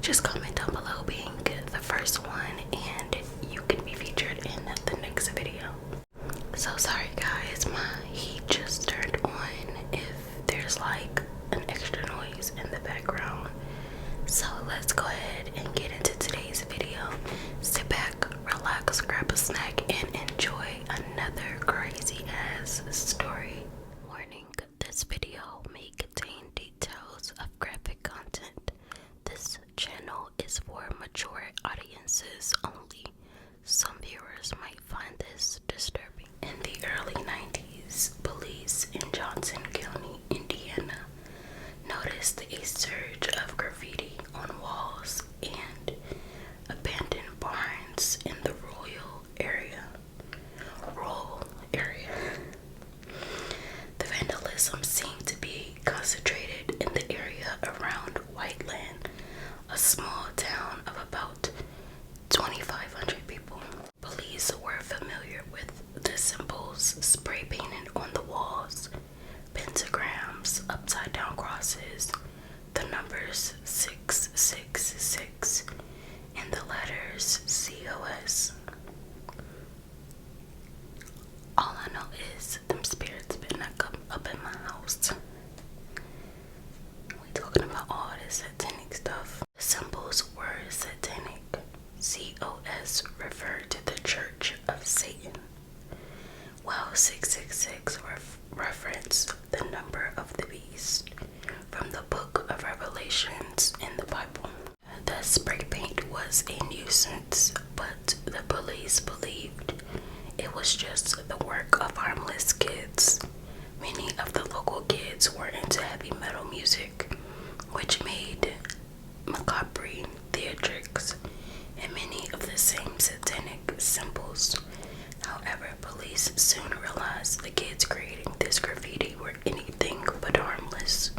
just comment down below being the first one and you can be featured in the next video. So sorry guys, my heat just turned on if there's like an extra noise in the background. So let's go ahead and get into today's video. Sit back, relax, grab a snack, and enjoy another crazy ass story. Warning, this video may contain details of graphic content. This channel is for mature audiences only. Some viewers might find this disturbing. In the early 90s, police in Johnson County, Indiana, noticed a surge of graffiti on walls and abandoned barns in the rural area. The vandalism seemed to be concentrated in the area around Whiteland, a small town of about 2,500 people. Police were familiar with the symbols spray painted on the walls: pentagrams, upside down crosses, the numbers 666, and the letters COS. All I know is them spirits better not come up in my house. We talking about all this satanic stuff. The symbols were satanic. COS referred to the Church of Satan, while 666 referenced the number of the beast from the book of Revelations in the Bible. The spray paint was a nuisance, but the police believed it was just the work of harmless kids. Many of the local kids were into heavy metal music, which made macabre theatrics and many of the same satanic symbols. However, police soon realized the kids creating this graffiti were anything but harmless.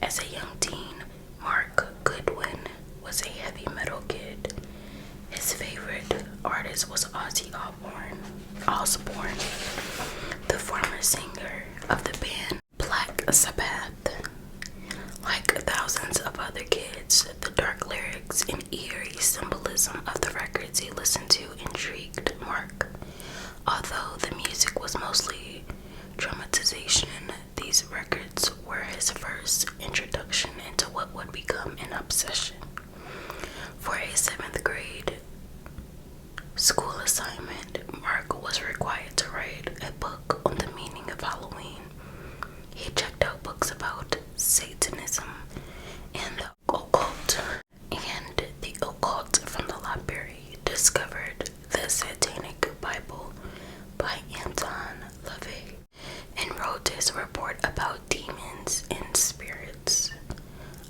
As a young teen, Mark Goodwin was a heavy metal kid. His favorite artist was Ozzy Osbourne, the former singer of the band Black Sabbath. Like thousands of other kids, the dark lyrics and eerie symbolism of the records he listened to intrigued Mark. Although the music was mostly dramatization, these records were his first introduction into what would become an obsession. For a 7th grade school assignment, Mark was required to write a book on the meaning of Halloween. He checked out books about Satanism and the occult, from the library, discovered the Satanic Bible by Anton LaVey, and wrote his report about demons and spirits.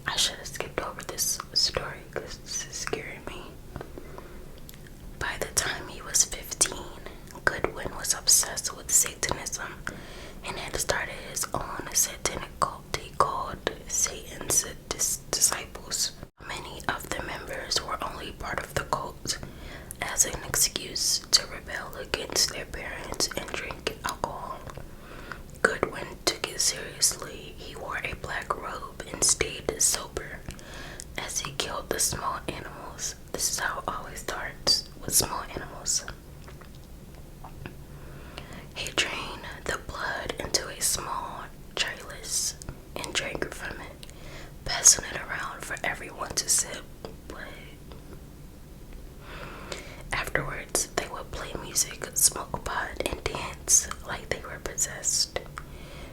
I should have skipped over this story because this is scaring me. By the time he was 15, Goodwin was obsessed with Satanism and had started his own satanic cult he called Satan's Disciples. Many of the members were only part of the cult as an excuse to rebel against their parents and drink alcohol. Goodwin took it seriously. He wore a black robe and stayed sober as he killed the small animals. This is how it always starts, with small animals. He drained the blood into a small chalice and drank from it, passing it around for everyone to sip. But afterwards, they would play music, smoke pot, and dance like they were possessed.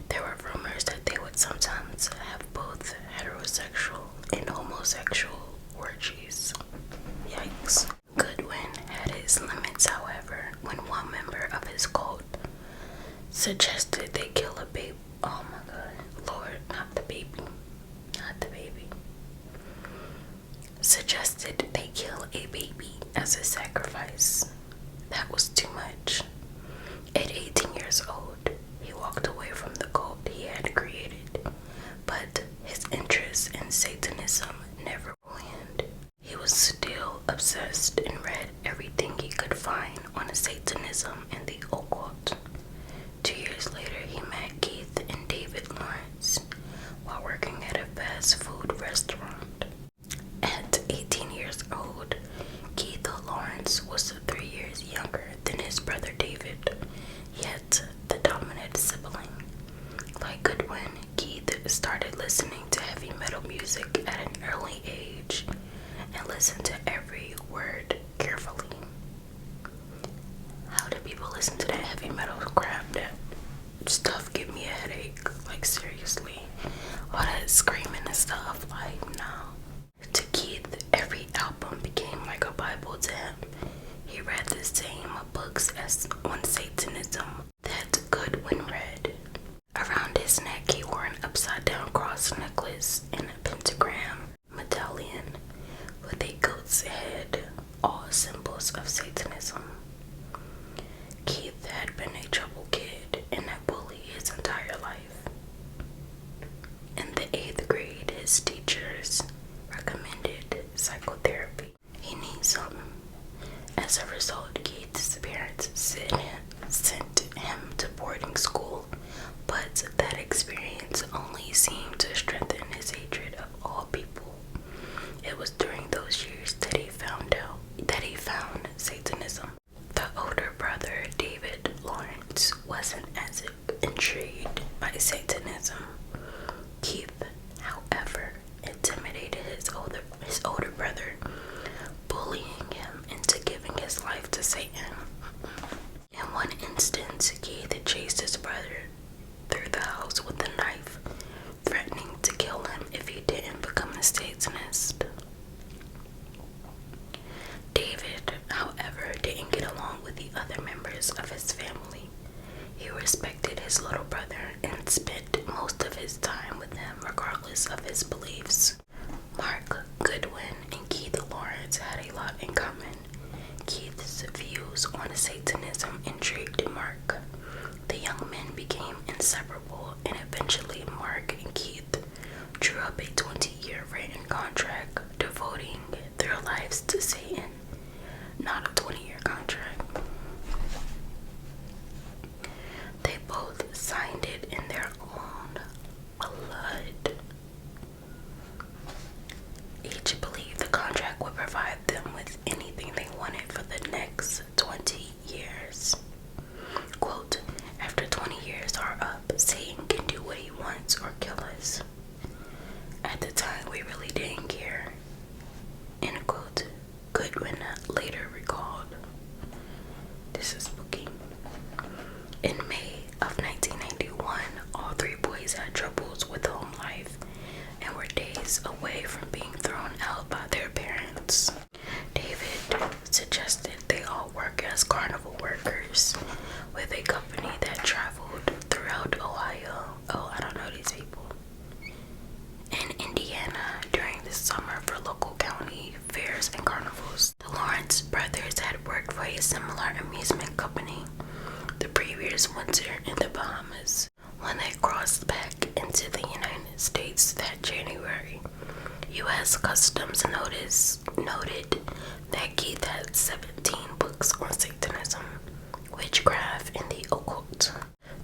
There were rumors that they would sometimes have both heterosexual and homosexual orgies. Yikes. Goodwin had his limits, however, when one member of his cult suggested they kill a baby. Oh my god, Lord, not the baby. Suggested they kill a baby as a sacrifice. That was too much. At 18 years old, he walked away from the cult he had created, but his interest in Satanism never waned. He was still obsessed and read everything he could find on Satanism and the occult. 2 years later, he met Keith and David Lawrence while working at a fast food restaurant. At listened to every word carefully. How do people listen to that heavy metal crap? That stuff give me a headache. Like, seriously. All that screaming and stuff. Like, no. To Keith, every album became like a Bible to him. He read the same books as on Satanism that Goodwin read. Around his neck, he wore an upside-down cross necklace and a pentagram medallion with a goat's head, all symbols of Satanism. Keith had been a trouble kid and a bully his entire life. In the 8th grade, his teachers recommended psychotherapy. He needs something. As a result, Keith's parents sent him to boarding school, but that experience only seemed to strengthen his hatred of all people. It was during those years that he found Satanism. The older brother, David Lawrence, wasn't as intrigued by Satanism. Keith, however, intimidated his older brother, bullying him into giving his life to Satan. In one instance, Keith chased his brother through the house with a knife, threatening to kill him if he didn't become a Satanist. David, however, didn't get along with the other members of his family. He respected his little brother and spent most of his time with him regardless of his beliefs. Mark Goodwin and Keith Lawrence had a lot in common. Keith's views on Satanism intrigued Mark. The young men became inseparable, and eventually Mark and Keith drew up a 20-year written contract devoting their lives to Satan. Not a 20-year contract. They both signed it in their own blood. Each believed the contract would provide them with anything they wanted for the next 20 years. Quote, after 20 years are up, Satan can do what he wants or kill us. At the time, we really didn't care. End quote. Goodwin later recalled. This is spooky. In May of 1991, all three boys had troubles with home life and were days away from being thrown out by their parents. David suggested they all work as carnival workers with a company that traveled throughout Ohio. Oh, I don't know these people. In Indiana during the summer for local county fairs and carnivals. The Lawrence brothers had worked for a similar amusement company the previous winter in the Bahamas. When they crossed back into the United States that January, U.S. Customs noted that Keith had 17 books on Satanism, witchcraft, and the occult.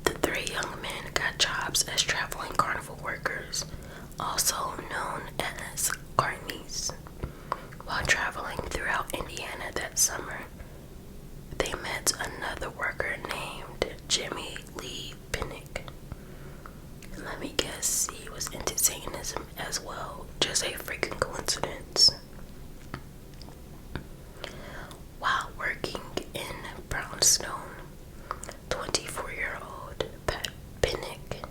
The three young men got jobs as traveling carnival workers, also known as carnies. While traveling throughout Indiana that summer, they met another worker named Jimmy Lee Pinnick. Let me guess, he was into Satanism as well. Just a freaking coincidence. While working in Brownstone, 24-year-old Pinnick,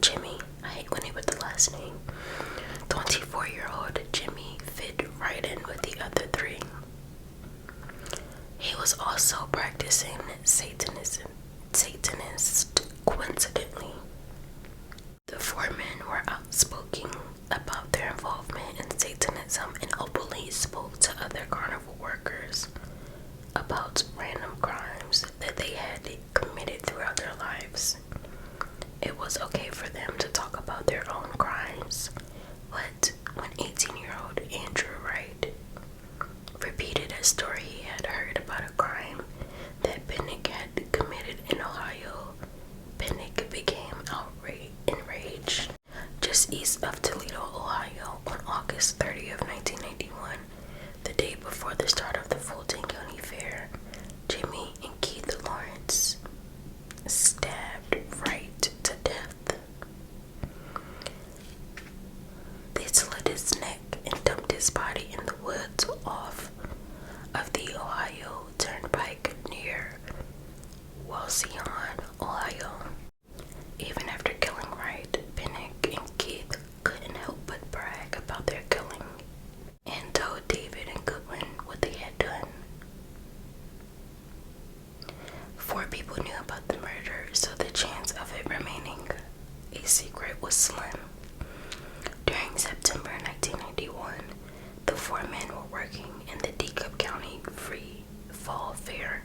Jimmy, I hate when he put the last name, 24-year-old Jimmy fit right in with the other three. He was also practicing Satanist, coincidentally. The four men were outspoken about their involvement in Satanism and openly spoke to other carnival workers about random crimes that they had committed throughout their lives. It was okay for them to talk about their own crimes, but when 18-year-old Andrew Wright repeated a story he had heard about a crime that Pinnick had committed in Ohio, Pinnick became Alcyon, Ohio. Even after killing Wright, Pinnock and Keith couldn't help but brag about their killing and told David and Goodwin what they had done. 4 people knew about the murder, so the chance of it remaining a secret was slim. During September 1991, the 4 men were working in the DeKalb County Free Fall Fair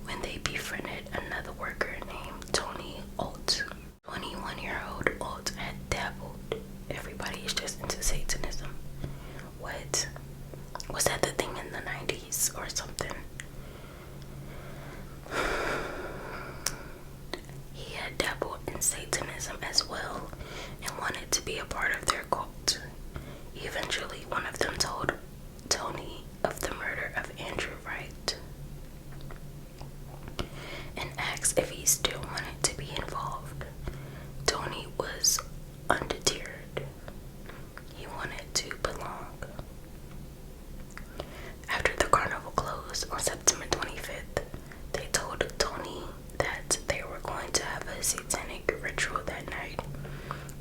when they befriended another worker named Tony Alt. 21-year-old Alt had dabbled. Everybody is just into Satanism. What? Was that the thing in the 90s or something? He had dabbled in Satanism as well and wanted to be a part of their cult. Eventually, one of them told Tony of the murder of Andrew Wright and asked if he still wanted to be involved. Tony was undeterred. He wanted to belong. After the carnival closed on September 25th, they told Tony that they were going to have a satanic ritual that night,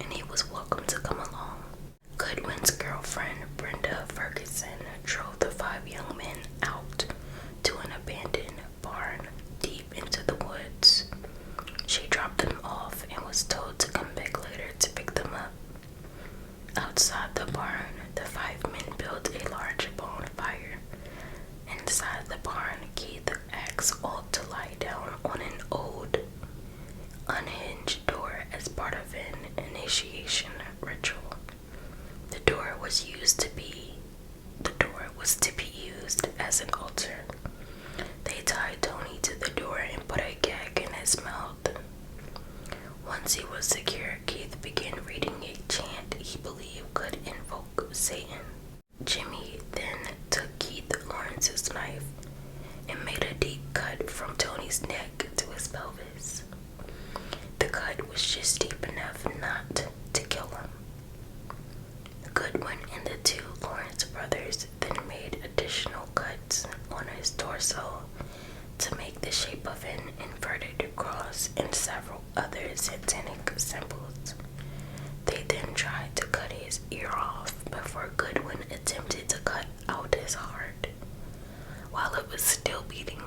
and he was welcome to come along. Goodwin's girlfriend, Brenda Ferguson, drove the 5 young men out to an abandoned barn deep into the woods. She dropped them off and was told to come back later to pick them up. Outside the barn, the 5 men built a large bonfire. Inside the barn, Keith asked Alt to lie down on an old, unhinged door as part of an initiation ritual. The door was to be used as an altar. They tied Tony to the door and put a gag in his mouth. Once he was secure, Keith began reading a chant he believed could invoke Satan. Jimmy then took Keith Lawrence's knife and made a deep cut from Tony's neck to his pelvis. The cut was just deep enough not to kill him. Goodwin and the 2 Lawrence brothers then made additional cuts on his torso to make the shape of an inverted cross and several other satanic symbols. They then tried to cut his ear off before Goodwin attempted to cut out his heart while it was still beating.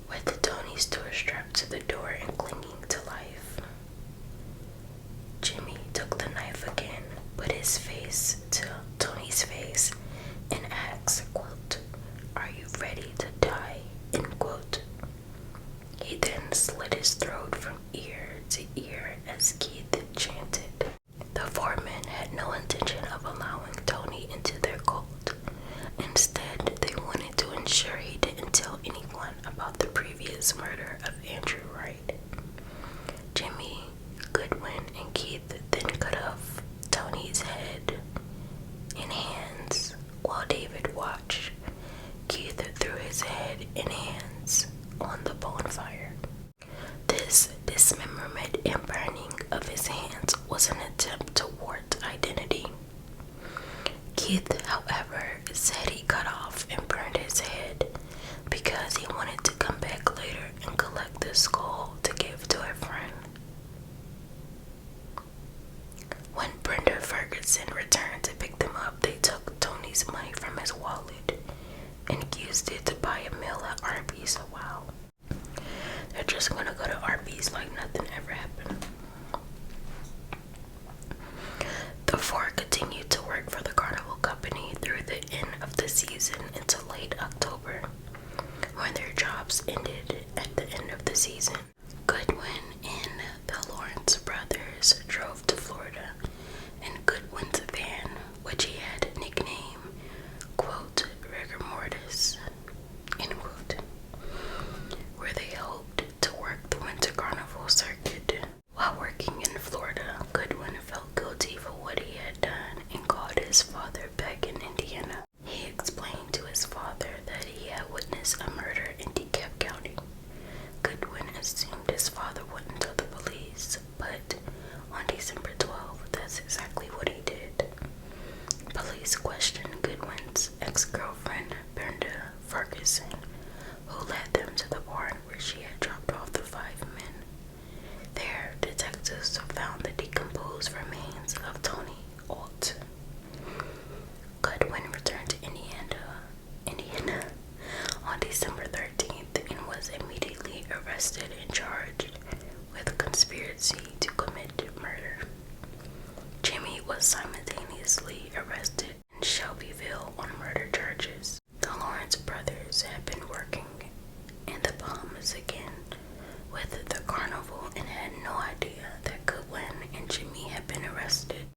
With Tony's door strapped to the door and clinging to life, Jimmy took the knife again, put his face to Tony's face, and asked, quote, "Are you ready to die?" end quote. He then slit his throat from ear to ear as Keith chanted. The 4 men had no intention of allowing Tony into their cult. Instead, they wanted to ensure he didn't tell anyone about the previous murder of Andrew Wright. Jimmy, Goodwin, and Keith then cut off Tony's head and hands while David watched. Keith threw his head and hands on the bonfire. This dismemberment and burning of his hands was an attempt to warrant identity. Keith, however, said he cut off and burned his head because he wanted to come back later and collect the skull to give to a friend. When Brenda Ferguson returned to pick them up, they took Tony's money from his wallet and used it to buy a meal at Arby's. Wow. They're just gonna go to Arby's like nothing ever happened. The 4 continued to work for the carnival company through the end of the season until late October, when their jobs ended at the end of the season. Goodwin and the Lawrence brothers drove to Florida in Goodwin's van, which he had nicknamed, quote, "Rigor Mortis," end quote, where they hoped to work the winter carnival circuit. While working in Florida, Goodwin felt guilty for what he had done and called his father back in Indiana. He explained to his father that he had witnessed a murder in DeKalb County. Goodwin assumed his father wouldn't tell the police, but on December 12th, that's exactly what he did. Police questioned Goodwin's ex-girlfriend, undisclosed remains of Tony Alt. Goodwin returned to Indiana on December 13th and was immediately arrested and charged with conspiracy to commit murder. Jimmy was simultaneously arrested in Shelbyville on murder charges. The Lawrence brothers had been working in the Bahamas again with the carnival and had no idea that Goodwin and Jimmy had been arrested.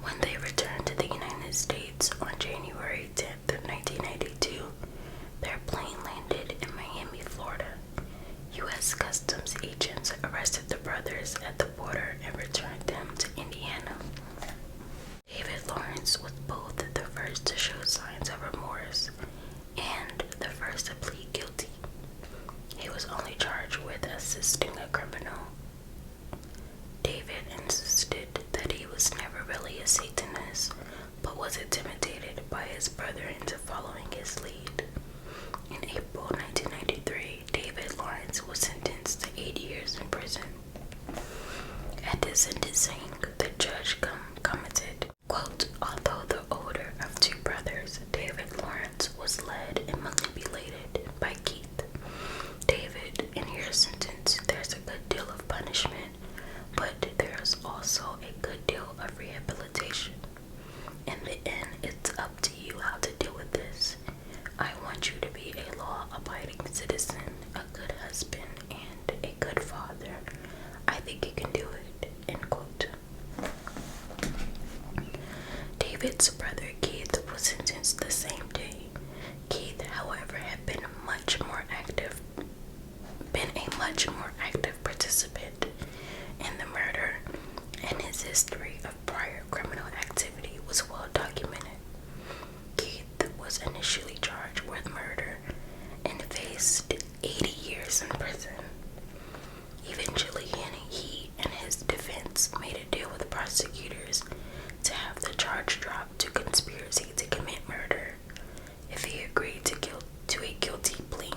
When they returned to the United States on January 10th, 1992, their plane landed in Miami, Florida. U.S. Customs agents arrested the brothers at the border and returned them to Indiana. David Lawrence was both the first to show signs of remorse and the first to plead guilty. He was only charged with assisting a criminal. David insisted that he was never really a Satanist, but was intimidated by his brother into following his lead. In April 1993, David Lawrence was sentenced to 8 years in prison. At his sentencing, the judge commented, quote, "Although the older of two brothers, David Lawrence, was led and manipulated by Keith. David, in your sentence, there's a good deal of punishment, but there's also a good deal of rehabilitation. In the end, it's up to you how to deal with this. I want you to be a law-abiding citizen, a good husband, and a good father. I think you can do it," end quote. David's brother Keith was sentenced the same day. Keith, however, had been a much more active participant in the murder, and his history of prior criminal activity was well documented. Keith was initially charged with murder and faced 80 years in prison. Eventually, he and his defense made a deal with prosecutors to have the charge dropped to conspiracy to commit murder if he agreed to a guilty plea.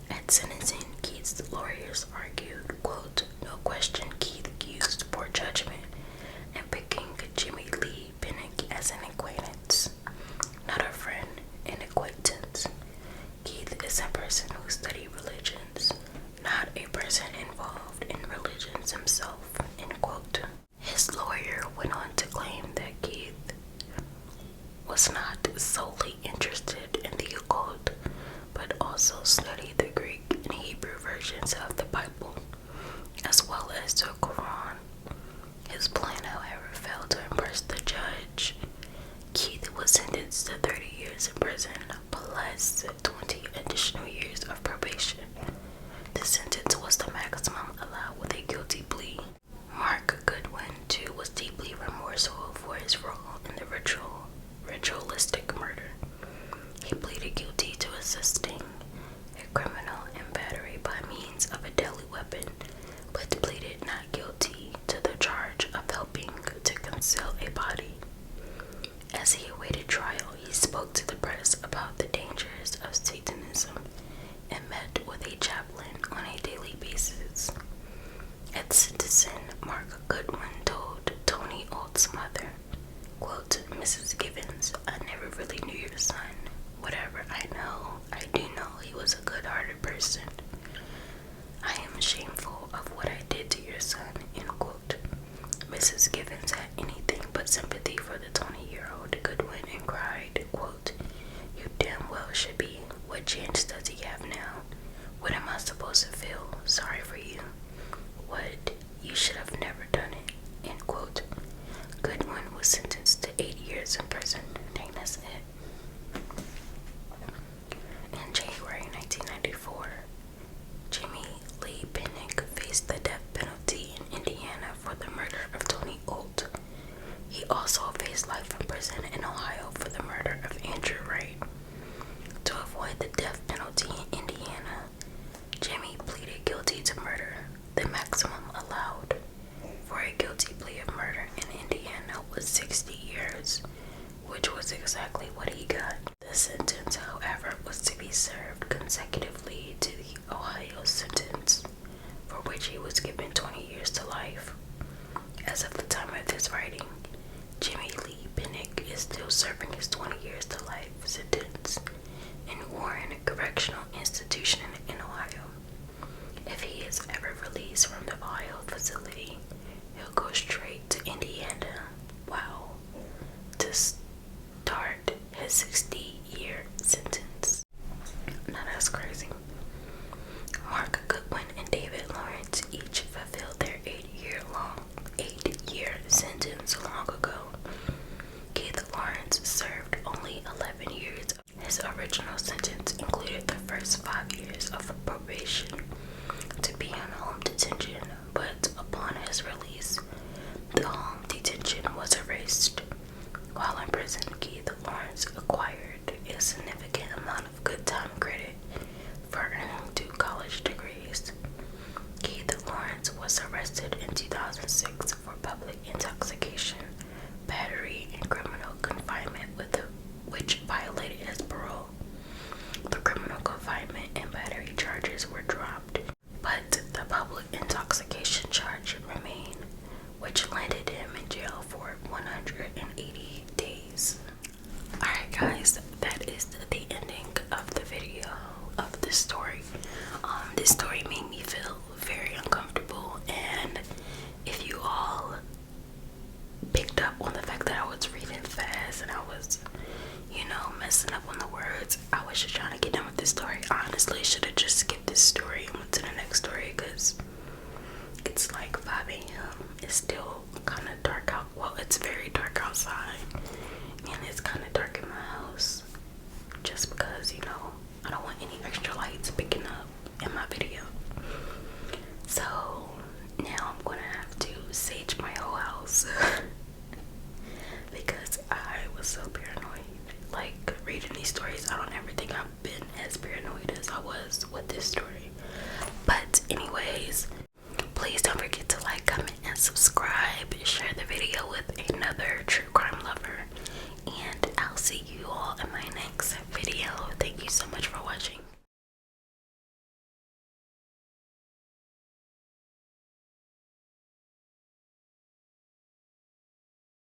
At sentencing, Keith's lawyers argued, quote, "No question Keith used poor judgment in picking Jimmy Lee Pinnock as an acquaintance, not a friend, an acquaintance. Keith is a person who studied religions, not a person involved in religions himself," end quote. His lawyer went on to claim that Keith was not solely interested in the occult, but also studied the Greek and Hebrew versions of the Bible, as well as the Quran. His plan, however, failed to impress the judge. Keith was sentenced to 30 years in prison, plus 20 additional years of probation. The sentence was the maximum allowed with a guilty plea. Mark Goodwin, too, was deeply remorseful for his role in the ritualistic murder. He pleaded guilty to assisting a criminal in battery by means of a deadly weapon, but pleaded not guilty to the charge of helping to conceal a body. As he awaited trial, he spoke to the press about the dangers of Satanism and met with a chaplain on a daily basis. At sentencing, Mark Goodwin told Tony Alt's mother, quote, "Mrs. Gibbons, I never really knew your son. Whatever I do know he was a good-hearted person. I am shameful of what I did to your son," end quote. Mrs. Gibbons had anything but sympathy for the 20-year-old Goodwin and cried, quote, "You damn well should be. What chance does he have now? What am I supposed to feel? Sorry for you. What? You should have never done it," end quote. Goodwin was sentenced to 8 years in prison. Dang, that's it. In January 1994, Jimmy Lee Pinnock faced the death penalty in Indiana for the murder of Tony Alt. He also faced life in prison in Ohio for the murder of Andrew Wright. To avoid the death penalty in Indiana, Jimmy pleaded guilty to murder. The maximum allowed for a guilty plea of murder in Indiana was 60 years, which was exactly what he got. The sentence, however, was to be served consecutively to the Ohio sentence, for which he was given 20 years to life. serving his 20 years to life sentence in Warren Correctional Institution in Ohio. If he is ever released from the Ohio facility, he'll go straight to Indiana. Wow. To start his 60-year sentence. Now that's crazy. Mark Goodwin and David Lawrence each fulfilled their 8-year sentence long ago. Keith Lawrence served only 11 years. His original sentence included the first 5 years of probation to be on home detention, but upon his release, the home detention was erased. While in prison, Keith Lawrence acquired a significant amount of good time credit for earning 2 college degrees. Keith Lawrence was arrested in 2006 for public intoxication, battery, and criminal confinement which violated his parole. The criminal confinement and battery charges were dropped, but the public intoxication charge remained, which landed him in jail for 180 days. Alright guys, that is the ending of the video of this story. This story made me feel very uncomfortable, and if you all picked up on the fact that I was reading fast and I was, messing up on the words, I was just trying to get done with this story. I honestly should have just skipped this story and went to the next story because it's like 5 a.m. It's still kind of dark out. Well, it's very dark outside, and it's kind of dark in my house just because, I don't want any extra lights picking up in my video. So now I'm gonna have to sage my whole house because I was so paranoid. Like, reading these stories, I don't ever think I've been as paranoid as I was with this story. But anyways, please don't forget to like, comment, and subscribe. Share the video with another true crime lover. And I'll see you all in my next video. Thank you so much for watching.